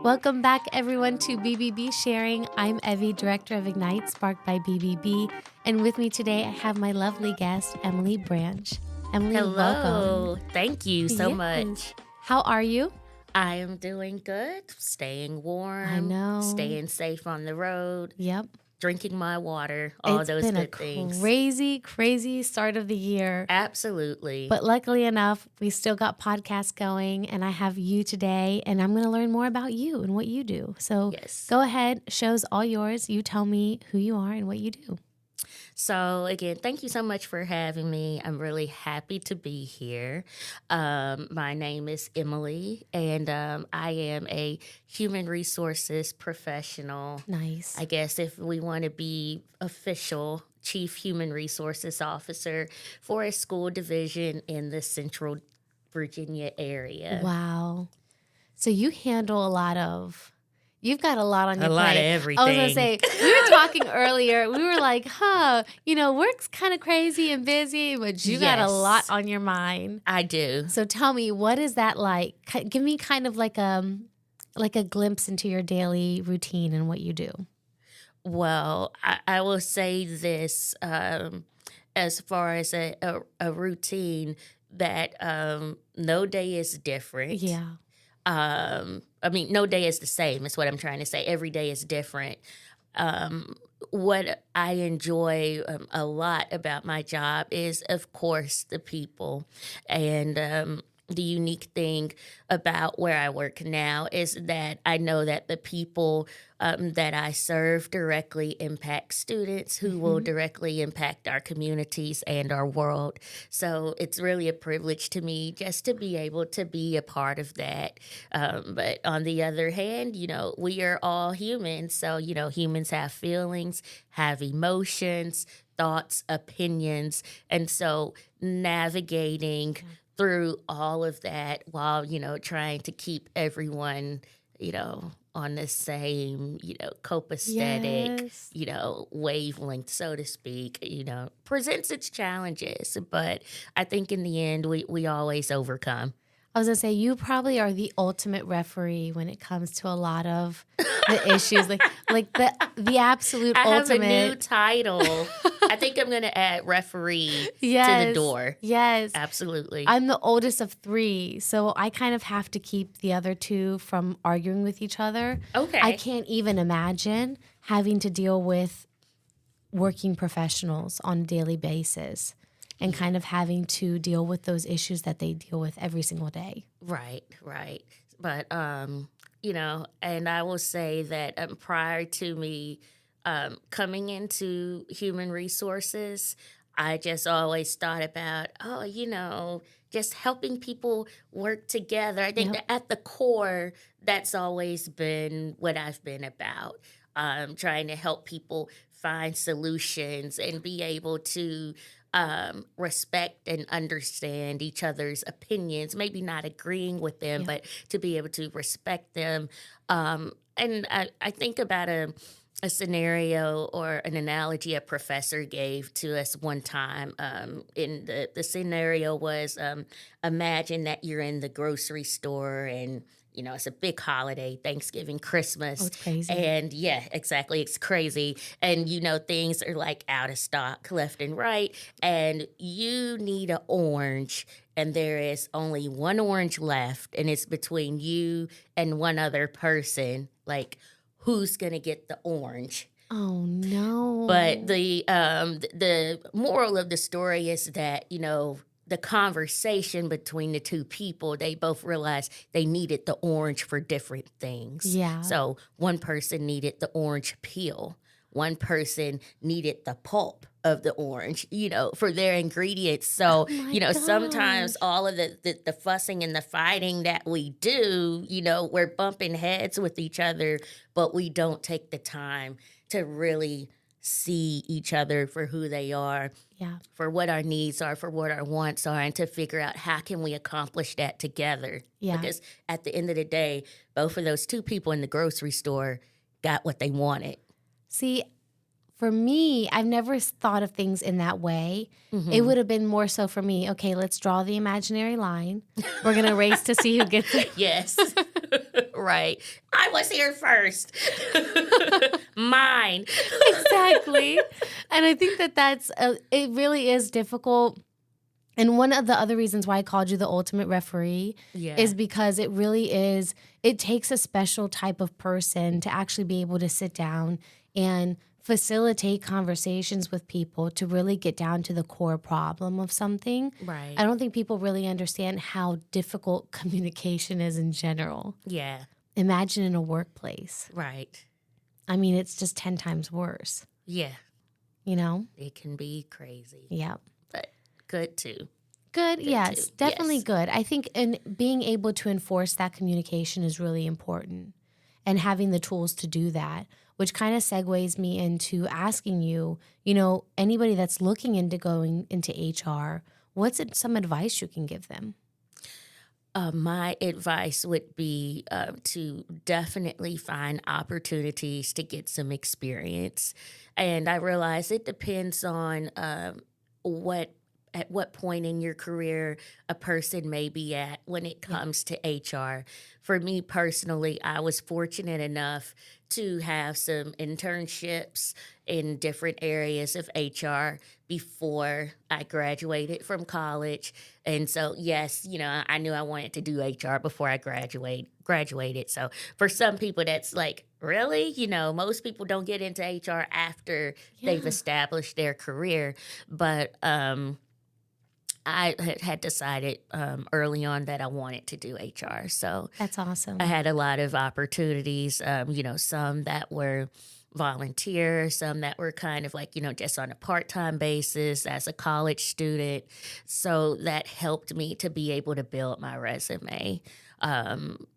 Welcome back, everyone, to BBB Sharing. I'm Evie, Director of Ignite, sparked by BBB. And with me today, I have my lovely guest, Emily Branch. Emily, Hello. welcome. Thank you so Yes. much. How are you? I am doing good, staying warm, I know. staying safe on the road, Yep. drinking my water, all It's those been good a things. crazy start of the year. Absolutely. But luckily enough, we still got podcasts going, and I have you today, and I'm going to learn more about you and what you do. So Yes. Go ahead, show's all yours. You tell me who you are and what you do. So again, thank you so much for having me. I'm really happy to be here. My name is Emily, and I am a human resources professional. Nice. I guess if we want to be official, Chief Human Resources Officer for a school division in the Central Virginia area. Wow. So you handle you've got a lot on your plate. A lot of everything. I was going to say, we were talking earlier. We were like, work's kind of crazy and busy, but you got a lot on your mind. I do. So tell me, what is that like? Give me kind of like a glimpse into your daily routine and what you do. Well, I will say this as far as a routine that no day is different. Yeah. No day is the same is what I'm trying to say. Every day is different. What I enjoy a lot about my job is, of course, the people. And the unique thing about where I work now is that I know that the people that I serve directly impact students who will directly impact our communities and our world. So it's really a privilege to me just to be able to be a part of that. But on the other hand, we are all humans. So, humans have feelings, have emotions, thoughts, opinions. And so navigating through all of that while, trying to keep everyone, on the same, copacetic, Yes. wavelength, so to speak, presents its challenges. But I think in the end, we always overcome. I was going to say, you probably are the ultimate referee when it comes to a lot of the issues, like the absolute I have ultimate. a new title. I think I'm going to add referee to the door. Yes. Absolutely. I'm the oldest of 3, so I kind of have to keep the other 2 from arguing with each other. Okay. I can't even imagine having to deal with working professionals on a daily basis and kind of having to deal with those issues that they deal with every single day. Right. But, and I will say that prior to me coming into human resources, I just always thought about, just helping people work together. I think that at the core, that's always been what I've been about, trying to help people find solutions and be able to respect and understand each other's opinions, maybe not agreeing with them, but to be able to respect them. And I think about a scenario or an analogy a professor gave to us one time. In the scenario was imagine that you're in the grocery store and it's a big holiday, Thanksgiving, Christmas. Oh, it's crazy. And yeah, exactly. It's crazy. And things are like out of stock left and right. And you need an orange. And there is only one orange left. And it's between you and one other person. Like, who's going to get the orange? Oh, no. But the moral of the story is that, the conversation between the 2 people, they both realized they needed the orange for different things. Yeah. So one person needed the orange peel. One person needed the pulp of the orange, for their ingredients. So, sometimes all of the fussing and the fighting that we do, we're bumping heads with each other, but we don't take the time to really see each other for who they are, for what our needs are, for what our wants are, and to figure out how can we accomplish that together. Yeah. Because at the end of the day, both of those 2 people in the grocery store got what they wanted. See, for me, I've never thought of things in that way. It would have been more so for me, okay, let's draw the imaginary line. We're going to race to see who gets it. Yes. Right. I was here first. Mine. Exactly. And I think that it really is difficult. And one of the other reasons why I called you the ultimate referee is because it takes a special type of person to actually be able to sit down and facilitate conversations with people to really get down to the core problem of something. Right. I don't think people really understand how difficult communication is in general. Yeah. Imagine in a workplace. Right. I mean, it's just 10 times worse. Yeah. You know? It can be crazy. Yeah. But good too. Good, yes, too. definitely Yes. good. I think in being able to enforce that communication is really important and having the tools to do that, which kind of segues me into asking you, anybody that's looking into going into HR, some advice you can give them? My advice would be to definitely find opportunities to get some experience. And I realize it depends on at what point in your career a person may be at when it comes to HR. For me personally, I was fortunate enough to have some internships in different areas of HR before I graduated from college. And so, yes, I knew I wanted to do HR before I graduated. So for some people, that's like, really? Most people don't get into HR after they've established their career. But I had decided early on that I wanted to do HR. So That's awesome. I had a lot of opportunities, some that were volunteer, some that were kind of like, just on a part-time basis as a college student. So that helped me to be able to build my resume.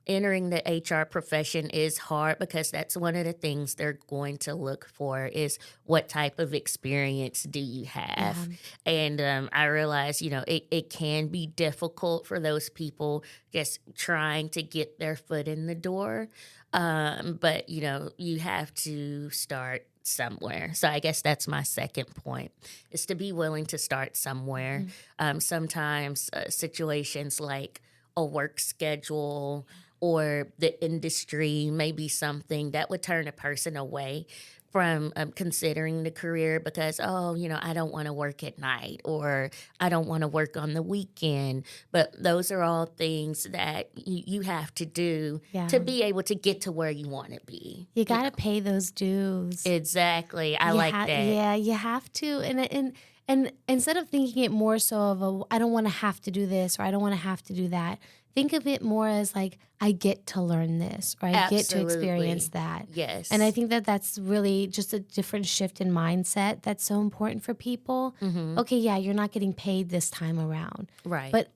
Entering the HR profession is hard because that's one of the things they're going to look for is what type of experience do you have? And I realize, it can be difficult for those people just trying to get their foot in the door. But, you have to start somewhere. So I guess that's my second point is to be willing to start somewhere. Sometimes situations like a work schedule or the industry may be something that would turn a person away from considering the career because, I don't want to work at night or I don't want to work on the weekend. But those are all things that you have to do to be able to get to where you want to be. You got to pay those dues. Exactly. I like that. Yeah, you have to. And instead of thinking it more so of I don't want to have to do this or I don't want to have to do that, think of it more as like I get to learn this or I get to experience that. Yes. And I think that that's really just a different shift in mindset that's so important for people. Okay, yeah, you're not getting paid this time around. Right. But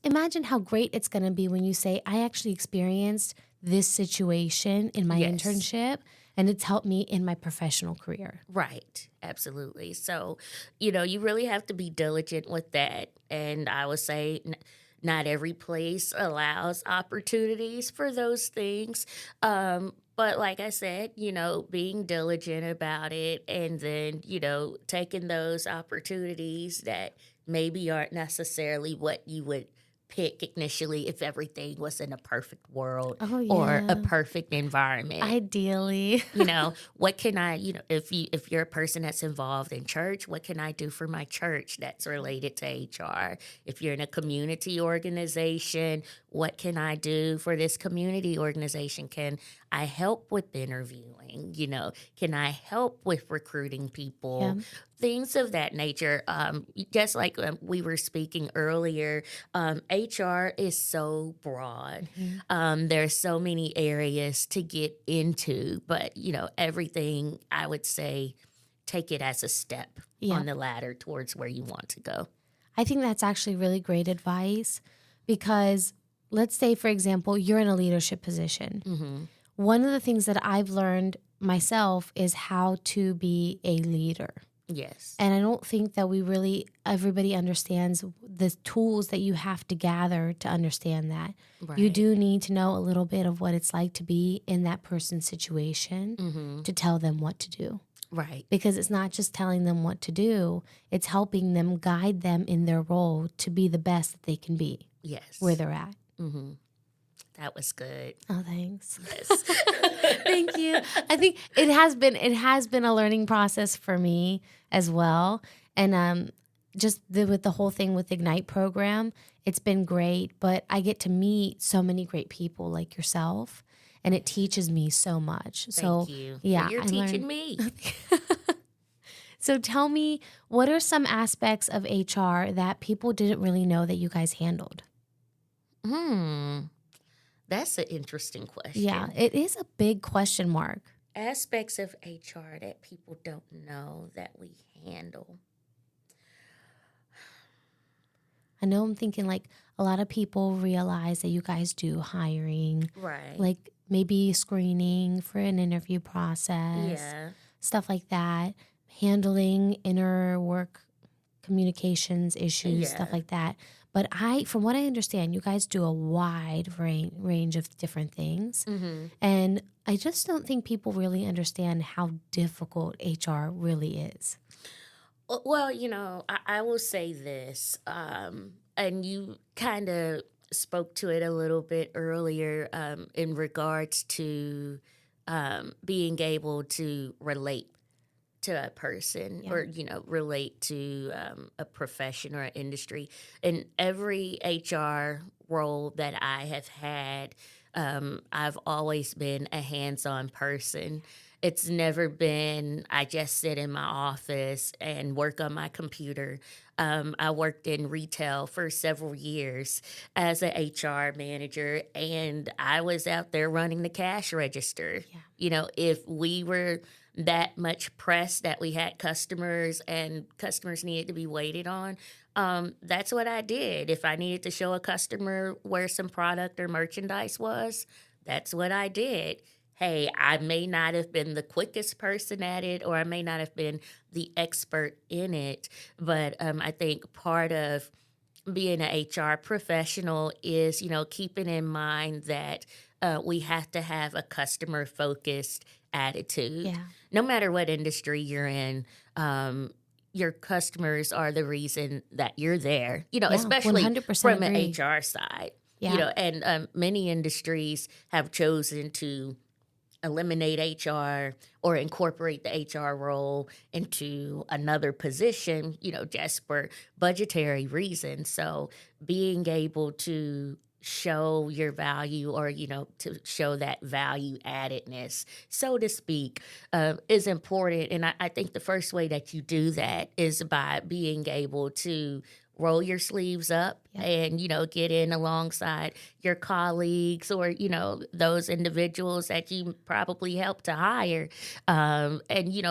imagine how great it's going to be when you say, I actually experienced this situation in my internship. And it's helped me in my professional career. Right. Absolutely. So, you really have to be diligent with that. And I would say not every place allows opportunities for those things. But like I said, being diligent about it and then, taking those opportunities that maybe aren't necessarily what you would pick initially if everything was in a perfect world or a perfect environment. Ideally. What can I, if you're a person that's involved in church, what can I do for my church that's related to HR? If you're in a community organization, what can I do for this community organization? Can I help with interviewing? Can I help with recruiting people? Things of that nature. Just like we were speaking earlier, HR is so broad. There's so many areas to get into, but everything I would say, take it as a step on the ladder towards where you want to go. I think that's actually really great advice because let's say, for example, you're in a leadership position. One of the things that I've learned myself is how to be a leader. Yes. And I don't think that everybody understands the tools that you have to gather to understand that. Right. You do need to know a little bit of what it's like to be in that person's situation to tell them what to do. Right. Because it's not just telling them what to do, it's helping them guide them in their role to be the best that they can be. Yes. Where they're at. That was good. Oh, thanks. Yes. Thank you. I think it has been a learning process for me as well. And just with the whole thing with Ignite program, it's been great. But I get to meet so many great people like yourself, and it teaches me so much. Thank you. Yeah, Well, you're I teaching learned. me. So tell me, what are some aspects of HR that people didn't really know that you guys handled? That's an interesting Yeah, question. it is a big question mark. Aspects of HR that people don't know that we handle. I know I'm thinking like a lot of people realize that you guys do hiring, Right. like maybe screening for an interview process, Yeah. stuff like that, handling inner work communications issues, stuff Yeah. like that. But from what I understand, you guys do a wide range of different things. Mm-hmm. And I just don't think people really understand how difficult HR really is. Well, I will say this, and you kind of spoke to it a little bit earlier in regards to being able to relate to a person Yeah. or relate to a profession or an industry. In every HR role that I have had, I've always been a hands-on person. It's never been I just sit in my office and work on my computer. I worked in retail for several years as an HR manager, and I was out there running the cash register. Yeah. If we were that much press that we had customers and customers needed to be waited on, that's what I did. If I needed to show a customer where some product or merchandise was, that's what I did. Hey, I may not have been the quickest person at it, or I may not have been the expert in it, but I think part of being an HR professional is, keeping in mind that we have to have a customer focused attitude. Yeah. No matter what industry you're in, your customers are the reason that you're there, Yeah. especially 100% from an agree. HR side. Yeah. And many industries have chosen to eliminate HR or incorporate the HR role into another position, just for budgetary reasons. So being able to show your value or, to show that value addedness, so to speak, is important. And I think the first way that you do that is by being able to roll your sleeves up Yep. and get in alongside your colleagues or those individuals that you probably help to hire, and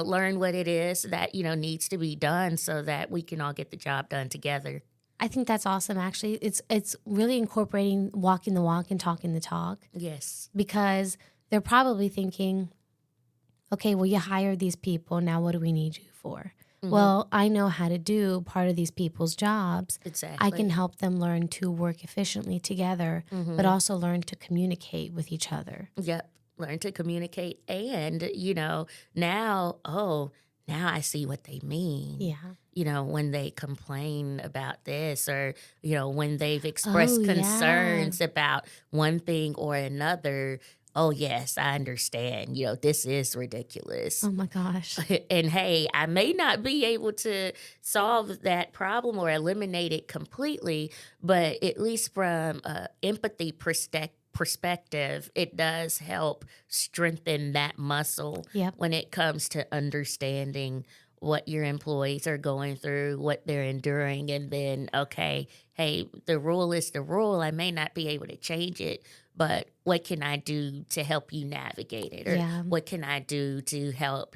learn what it is that needs to be done so that we can all get the job done together. I think that's awesome. Actually, it's really incorporating walking the walk and talking the talk, Yes. because they're probably thinking, okay, well, you hired these people. Now, what do we need you for? Well, I know how to do part of these people's jobs. Exactly. I can help them learn to work efficiently together, but also learn to communicate with each other. Yep. Learn to communicate. And, now I see what they mean. Yeah. When they complain about this or, when they've Oh, expressed yeah. concerns about one thing or another. Oh, yes, I understand. This is ridiculous. Oh, my gosh. And hey, I may not be able to solve that problem or eliminate it completely, but at least from empathy perspective, it does help strengthen that muscle Yep. when it comes to understanding what your employees are going through, what they're enduring, and then, okay, hey, the rule is the rule. I may not be able to change it, but what can I do to help you navigate it? Or Yeah. what can I do to help,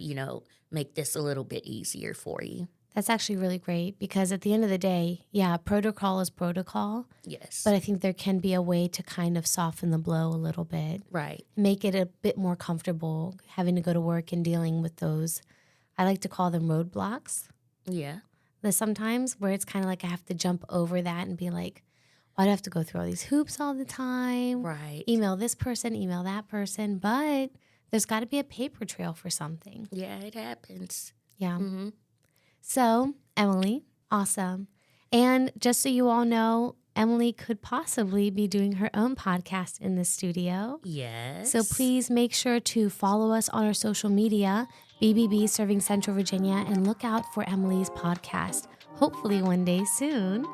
make this a little bit easier for you? That's actually really great, because at the end of the day, yeah, protocol is protocol. Yes. But I think there can be a way to kind of soften the blow a little bit, Right. make it a bit more comfortable having to go to work and dealing with those. I like to call them roadblocks. Yeah. There's sometimes where it's kind of like I have to jump over that and be like, why do I have to go through all these hoops all the time? Right. Email this person, email that person. But there's got to be a paper trail for something. Yeah, it happens. Yeah. Mm-hmm. So, Emily, awesome. And just so you all know, Emily could possibly be doing her own podcast in the studio. Yes. So please make sure to follow us on our social media, BBB Serving Central Virginia, and look out for Emily's podcast, hopefully one day soon.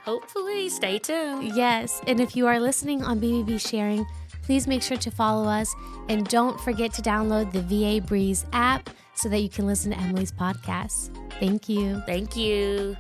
Hopefully. Stay tuned. Yes. And if you are listening on BBB Sharing, please make sure to follow us. And don't forget to download the VA Breeze app so that you can listen to Emily's podcast. Thank you. Thank you.